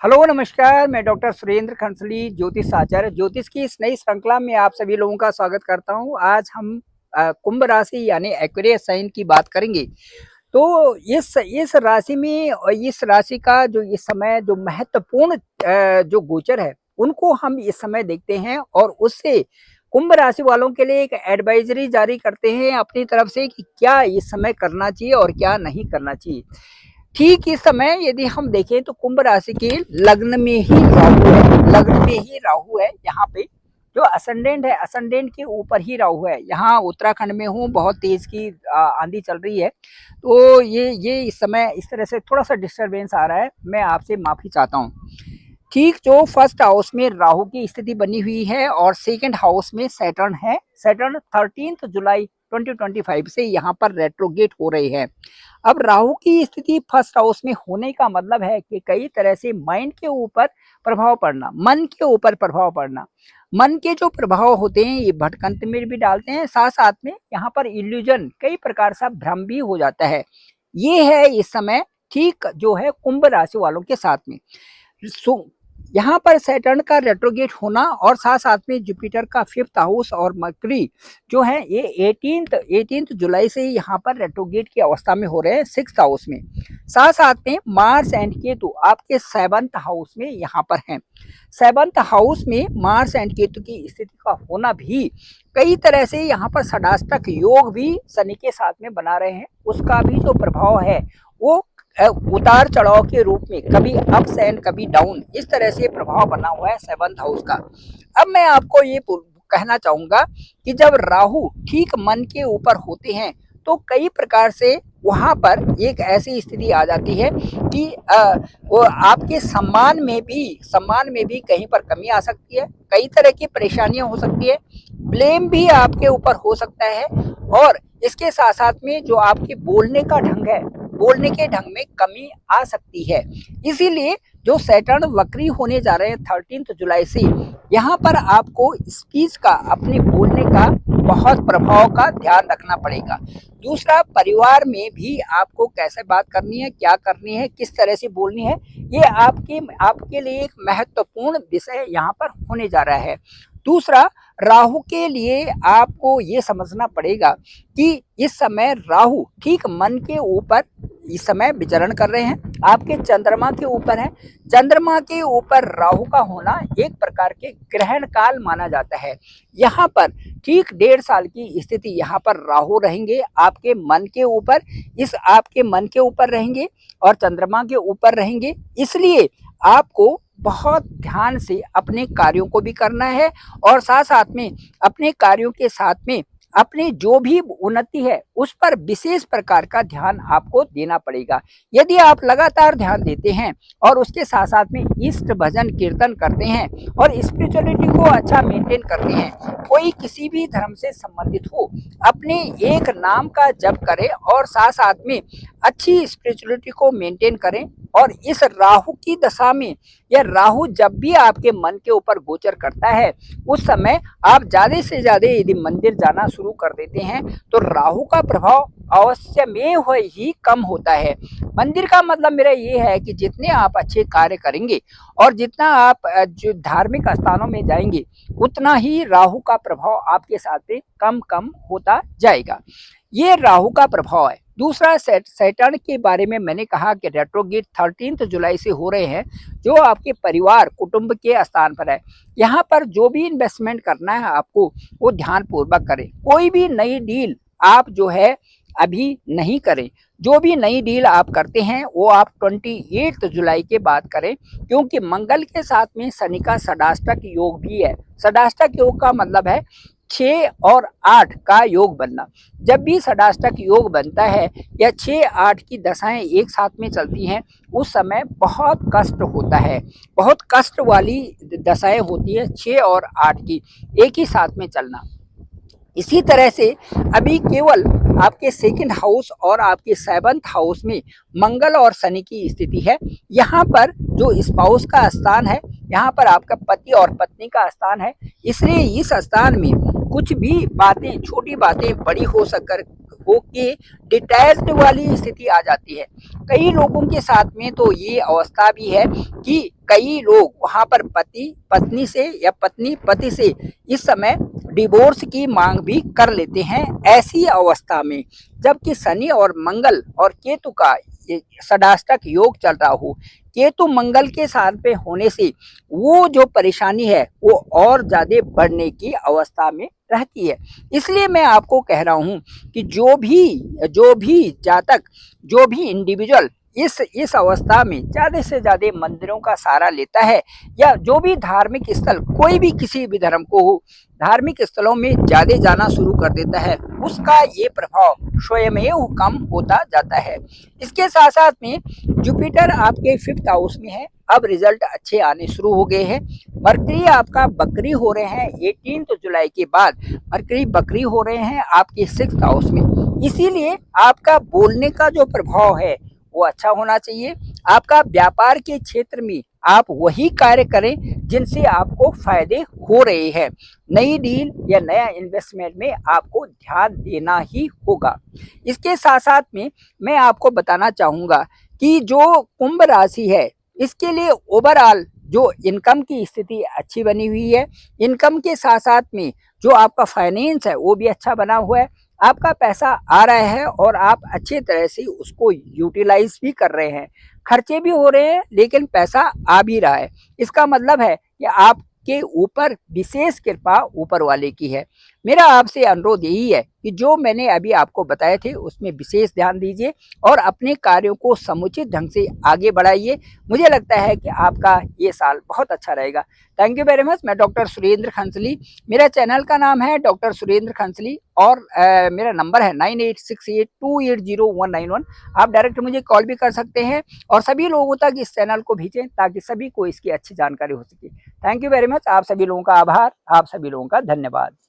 Hello नमस्कार, मैं doctor Surendra खंसली ज्योतिष आचार्य ज्योतिष की इस नई श्रृंखला में आप सभी लोगों का स्वागत करता हूं। आज हम कुंभ राशि यानी एक्वेरियस साइन की बात करेंगे। तो इस राशि में और इस राशि का जो इस समय जो महत्वपूर्ण जो गोचर है उनको हम इस समय देखते हैं और उससे कुंभ राशि वालों के लिए एक एडवाइजरी जारी करते हैं अपनी तरफ से कि क्या इस समय करना चाहिए और क्या नहीं करना चाहिए। ठीक इस समय यदि हम देखें तो कुंभ राशि के लग्न में ही राहु है, लग्न में ही राहु है। यहाँ पे जो असेंडेंट है, असेंडेंट के ऊपर ही राहु है। यहाँ उत्तराखंड में हूँ, बहुत तेज की आंधी चल रही है, तो ये इस समय इस तरह से थोड़ा सा डिस्टरबेंस आ रहा है, मैं आपसे माफी चाहता हूँ। ठीक जो फर्स्ट हाउस में राहु की स्थिति बनी हुई है और सेकंड हाउस में सैटर्न है। सैटर्न 13 जुलाई 2025 से यहाँ पर रेट्रोगेट हो रहे हैं। अब राहु की स्थिति फर्स्ट हाउस में होने का मतलब है कि कई तरह से माइंड के ऊपर प्रभाव पड़ना, मन के ऊपर प्रभाव पड़ना। मन के जो प्रभाव होते हैं ये भटकंत में भी डालते हैं, साथ साथ में यहाँ पर इल्यूजन कई प्रकार का भ्रम भी हो जाता है। ये है इस समय ठीक जो है कुंभ राशि वालों के साथ में। यहाँ पर सैटर्न का रेट्रोगेट होना और साथ साथ में जुपिटर का फिफ्थ हाउस और मरकरी जो है ये 18 जुलाई से यहाँ पर रेट्रोगेट की अवस्था में हो रहे हैं सिक्स्थ हाउस में। साथ साथ में मार्स एंड केतु आपके सेवंथ हाउस में यहाँ पर हैं। सेवंथ हाउस में मार्स एंड केतु की स्थिति का होना भी कई तरह से यहाँ पर षडाष्टक योग भी शनि के साथ में बना रहे हैं। उसका भी जो प्रभाव है वो उतार चढ़ाव के रूप में कभी अप्स एंड कभी डाउन इस तरह से प्रभाव बना हुआ है सेवंथ हाउस का। अब मैं आपको ये कहना चाहूंगा कि जब राहु ठीक मन के ऊपर होते हैं तो कई प्रकार से वहां पर एक ऐसी स्थिति आ जाती है कि वो आपके सम्मान में भी कहीं पर कमी आ सकती है, कई तरह की परेशानियां हो सकती है, ब्लेम भी आपके ऊपर हो सकता है और इसके साथ साथ में जो आपके बोलने का ढंग है, बोलने के ढंग में कमी आ सकती है। इसीलिए जो सैटर्न वक्री होने जा रहे हैं 13 जुलाई से, यहाँ पर आपको स्पीच का, अपने बोलने का बहुत प्रभाव का ध्यान रखना पड़ेगा। दूसरा, परिवार में भी आपको कैसे बात करनी है, क्या करनी है, किस तरह से बोलनी है, ये आपके लिए एक महत्वपूर्ण विषय यहाँ पर होने जा रहा है। दूसरा, राहु के लिए आपको ये समझना पड़ेगा कि इस समय राहु ठीक मन के ऊपर इस समय विचरण कर रहे हैं, आपके चंद्रमा के ऊपर है। चंद्रमा के ऊपर राहु का होना एक प्रकार के ग्रहण काल माना जाता है। यहाँ पर ठीक 1.5 साल की स्थिति यहाँ पर राहु रहेंगे आपके मन के ऊपर, इस आपके मन के ऊपर रहेंगे और चंद्रमा के ऊपर रहेंगे। इसलिए आपको बहुत ध्यान से अपने कार्यों को भी करना है और साथ साथ में अपने कार्यों के साथ में अपनी जो भी उन्नति है उस पर विशेष प्रकार का ध्यान आपको देना पड़ेगा। यदि आप लगातार ध्यान देते हैं और उसके साथ साथ में इष्ट भजन कीर्तन करते हैं और स्पिरिचुअलिटी को अच्छा मेंटेन करते हैं, कोई किसी भी धर्म से संबंधित हो, अपने एक नाम का जप करें और साथ साथ में अच्छी स्पिरिचुअलिटी को मेंटेन करें। और इस राहु की दशा में, यह राहु जब भी आपके मन के ऊपर गोचर करता है उस समय आप ज्यादा से ज्यादा यदि मंदिर जाना शुरू कर देते हैं तो राहु का प्रभाव अवश्य में ही कम होता है। मंदिर का मतलब मेरा ये है कि जितने आप अच्छे कार्य करेंगे और जितना आप जो धार्मिक स्थानों में जाएंगे उतना ही राहु का प्रभाव आपके साथ में कम कम होता जाएगा। ये राहु का प्रभाव है। दूसरा, सैटर्न के बारे में मैंने कहा कि रेट्रोगेट 13 जुलाई से हो रहे हैं, जो आपके परिवार कुटुंब के स्थान पर है। यहाँ पर जो भी इन्वेस्टमेंट करना है आपको वो ध्यान पूर्वक करें। कोई भी नई डील आप जो है अभी नहीं करें। जो भी नई डील आप करते हैं वो आप 28 जुलाई के बाद करें, क्योंकि मंगल के साथ में शनि का षडाष्टक योग भी है। षडाष्टक योग का मतलब है 6 और 8 का योग बनना। जब भी षडाष्टक योग बनता है या 6-8 की दशाएं एक साथ में चलती हैं उस समय बहुत कष्ट होता है, बहुत कष्ट वाली दशाएं होती है 6 और 8 की एक ही साथ में चलना। इसी तरह से अभी केवल आपके सेकंड हाउस और आपके सेवंथ हाउस में मंगल और शनि की स्थिति है। यहाँ पर जो स्पाउस का स्थान है, यहाँ पर आपका पति और पत्नी का स्थान है। इसलिए इस स्थान में कुछ भी बातें, छोटी बातें बड़ी हो के डिटैच्ड वाली स्थिति आ जाती है। कई लोगों के साथ में तो ये अवस्था भी है कि कई लोग वहां पर पति पत्नी से या पत्नी पति से इस समय डिवोर्स की मांग भी कर लेते हैं। ऐसी अवस्था में जबकि शनि और मंगल और केतु का षडाष्टक योग चल रहा हो, केतु मंगल के साथ पे होने से वो जो परेशानी है वो और ज्यादा बढ़ने की अवस्था में रहती है। इसलिए मैं आपको कह रहा हूं कि जो भी जातक, जो भी इंडिविजुअल इस अवस्था में ज्यादा से ज्यादा मंदिरों का सहारा लेता है, या जो भी धार्मिक स्थल, कोई भी किसी भी धर्म को हो, धार्मिक स्थलों में ज्यादा जाना शुरू कर देता है, उसका ये प्रभाव स्वयमेव कम होता जाता है। इसके साथ साथ में जुपिटर आपके 5th हाउस में है, अब रिजल्ट अच्छे आने शुरू हो गए हैं। मरकरी आपका बकरी हो रहे हैं 18 जुलाई के बाद, मरकरी बकरी हो रहे हैं आपके 6th हाउस में। इसीलिए आपका बोलने का जो प्रभाव है वो अच्छा होना चाहिए। आपका व्यापार के क्षेत्र में आप वही कार्य करें जिनसे आपको फायदे हो रहे हैं। नई डील या नया इन्वेस्टमेंट में आपको ध्यान देना ही होगा। इसके साथ साथ में मैं आपको बताना चाहूंगा कि जो कुंभ राशि है, इसके लिए ओवरऑल जो इनकम की स्थिति अच्छी बनी हुई है। इनकम के साथ साथ में जो आपका फाइनेंस है वो भी अच्छा बना हुआ है। आपका पैसा आ रहा है और आप अच्छी तरह से उसको यूटिलाइज भी कर रहे हैं। खर्चे भी हो रहे हैं लेकिन पैसा आ भी रहा है। इसका मतलब है कि आपके ऊपर विशेष कृपा ऊपर वाले की है। मेरा आपसे अनुरोध यही है कि जो मैंने अभी आपको बताए थे उसमें विशेष ध्यान दीजिए और अपने कार्यों को समुचित ढंग से आगे बढ़ाइए। मुझे लगता है कि आपका ये साल बहुत अच्छा रहेगा। Thank you very much. मैं डॉक्टर सुरेंद्र खंसली, मेरा चैनल का नाम है डॉक्टर सुरेंद्र खंसली और मेरा नंबर है 9868280191। आप डायरेक्ट मुझे कॉल भी कर सकते हैं और सभी लोगों तक इस चैनल को भेजें ताकि सभी को इसकी अच्छी जानकारी हो सके। Thank you very much. आप सभी लोगों का आभार, आप सभी लोगों का धन्यवाद।